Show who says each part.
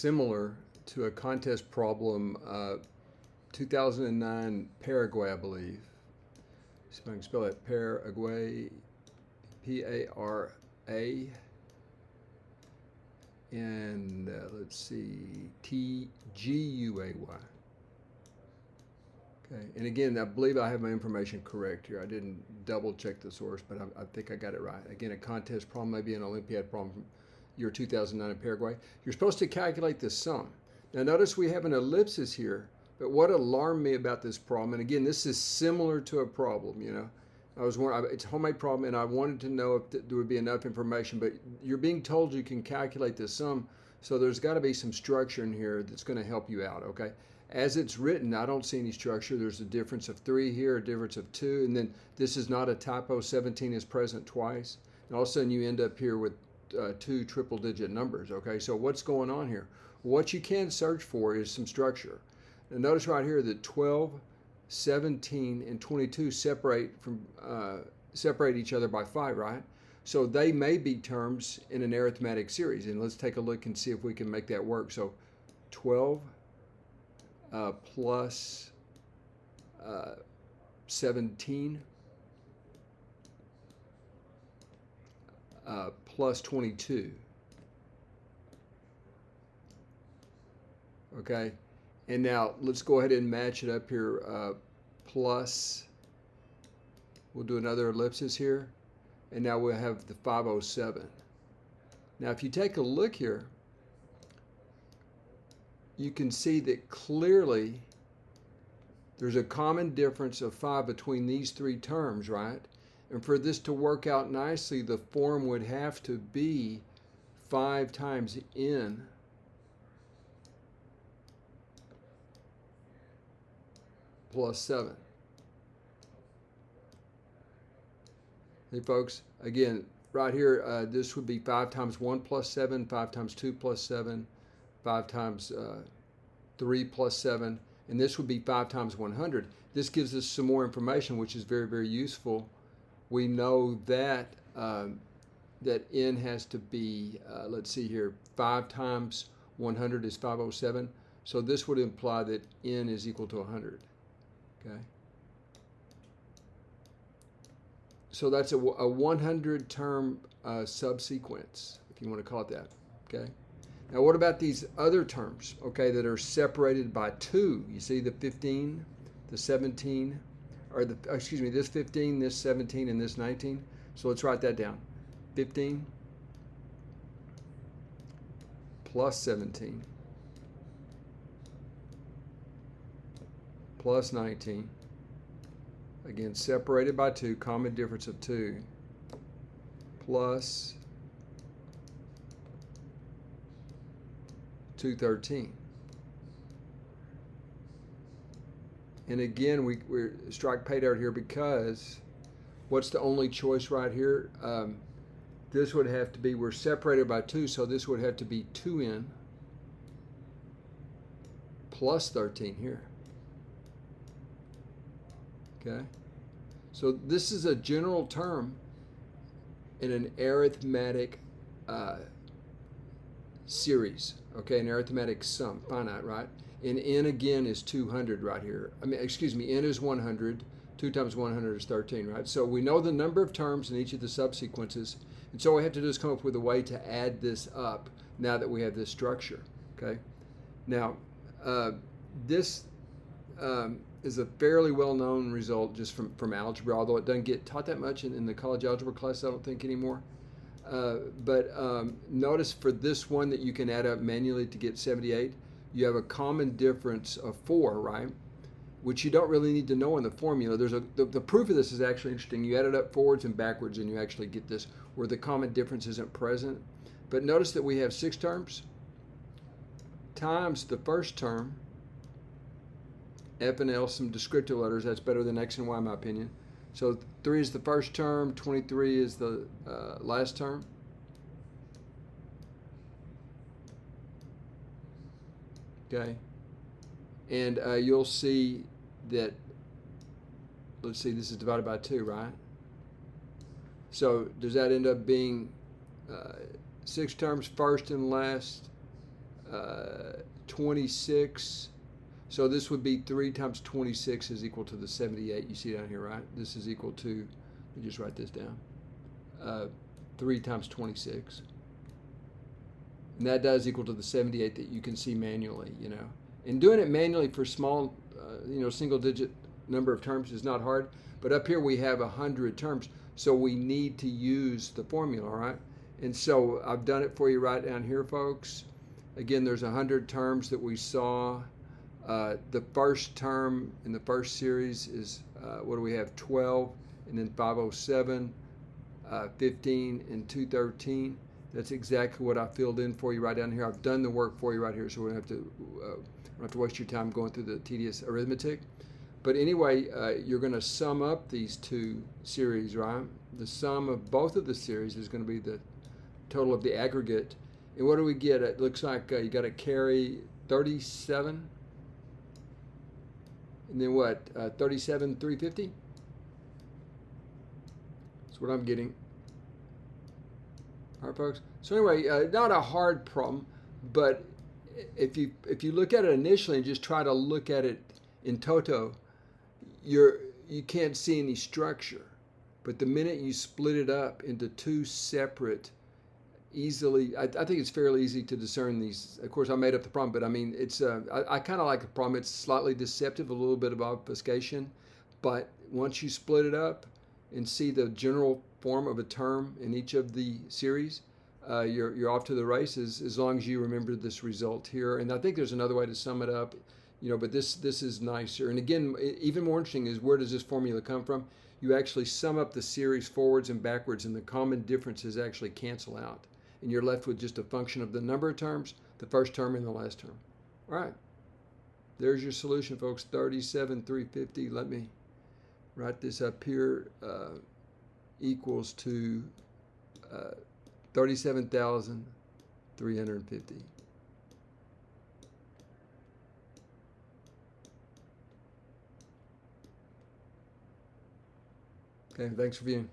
Speaker 1: similar to a contest problem, 2009 Paraguay, I believe. See if I can spell it. Paraguay, P-A-R-A. And let's see, T-G-U-A-Y. Okay, and again, I believe I have my information correct here. I didn't double check the source, but I think I got it right. Again, a contest problem, maybe an Olympiad problem from year 2009 in Paraguay. You're supposed to calculate the sum. Now notice we have an ellipsis here, but what alarmed me about this problem, and again, this is similar to a problem, you know. It's a homemade problem, and I wanted to know if there would be enough information, but you're being told you can calculate the sum, so there's got to be some structure in here that's going to help you out, okay? As it's written, I don't see any structure. There's a difference of 3 here, a difference of 2, and then this is not a typo. 17 is present twice, and all of a sudden you end up here with 2 triple-digit numbers, okay? So what's going on here? What you can search for is some structure. Now notice right here that 12, 17, and 22 separate each other by 5, right? So they may be terms in an arithmetic series, and let's take a look and see if we can make that work. So 12 plus 17 plus 22. Okay, and now let's go ahead and match it up here. Plus, we'll do another ellipsis here, and now we'll have the 507. Now if you take a look here, you can see that clearly there's a common difference of 5 between these 3 terms, right? And for this to work out nicely, the form would have to be 5 times n plus 7. Hey folks, again, right here, this would be 5 times 1 plus 7, 5 times 2 plus 7, 5 times 3 plus 7, and this would be 5 times 100. This gives us some more information, which is very, very useful. We know that that n has to be, let's see here, 5 times 100 is 507. So this would imply that n is equal to 100. Okay. So that's a 100-term subsequence, if you want to call it that. Okay. Now, what about these other terms? Okay, that are separated by 2. You see the 15, the 17, or the this 15, this 17, and this 19. So let's write that down. 15 plus 17 plus 19. Again, separated by 2, common difference of 2, plus 213. And again, we're strike paid out here because what's the only choice right here? This would have to be, we're separated by 2, so this would have to be 2n plus 13 here. Okay, so this is a general term in an arithmetic series, okay, an arithmetic sum, finite, right? And n again is 200 right here. n is 100. 2 times 100 is 13, right? So we know the number of terms in each of the subsequences, and so we have to just come up with a way to add this up now that we have this structure, okay? Now, this is a fairly well-known result just from algebra, although it doesn't get taught that much in the college algebra class, I don't think, anymore. But notice for this one that you can add up manually to get 78, you have a common difference of 4, right? Which you don't really need to know in the formula. There's the proof of this is actually interesting. You add it up forwards and backwards, and you actually get this where the common difference isn't present. But notice that we have 6 terms times the first term, F and L, some descriptive letters. That's better than X and Y, in my opinion. So 3 is the first term, 23 is the last term. Okay. And you'll see that, let's see, this is divided by 2, right? So does that end up being 6 terms, first and last 26. So this would be 3 times 26 is equal to the 78 you see down here, right? This is equal to, let me just write this down, 3 times 26. And that does equal to the 78 that you can see manually, you know. And doing it manually for small, single digit number of terms is not hard. But up here we have 100 terms, so we need to use the formula, right? And so I've done it for you right down here, folks. Again, there's 100 terms that we saw. The first term in the first series is, what do we have, 12, and then 507, 15, and 213. That's exactly what I filled in for you right down here. I've done the work for you right here, so we don't have to waste your time going through the tedious arithmetic. But anyway, you're going to sum up these two series, right? The sum of both of the series is going to be the total of the aggregate. And what do we get? It looks like you got to carry 37. And then what? 37,350? That's what I'm getting. All right, folks. So anyway, not a hard problem, but if you look at it initially and just try to look at it in toto, you can't see any structure. But the minute you split it up into two separate, I think it's fairly easy to discern these. Of course, I made up the problem, but I mean, it's I kind of like the problem. It's slightly deceptive, a little bit of obfuscation, but once you split it up and see the general form of a term in each of the series, you're off to the races as long as you remember this result here. And I think there's another way to sum it up, but this is nicer. And again, even more interesting is, where does this formula come from? You actually sum up the series forwards and backwards, and the common differences actually cancel out. And you're left with just a function of the number of terms, the first term and the last term. All right. There's your solution, folks. 37,350. Let me write this up here. Equals to 37,350. Okay, thanks for viewing.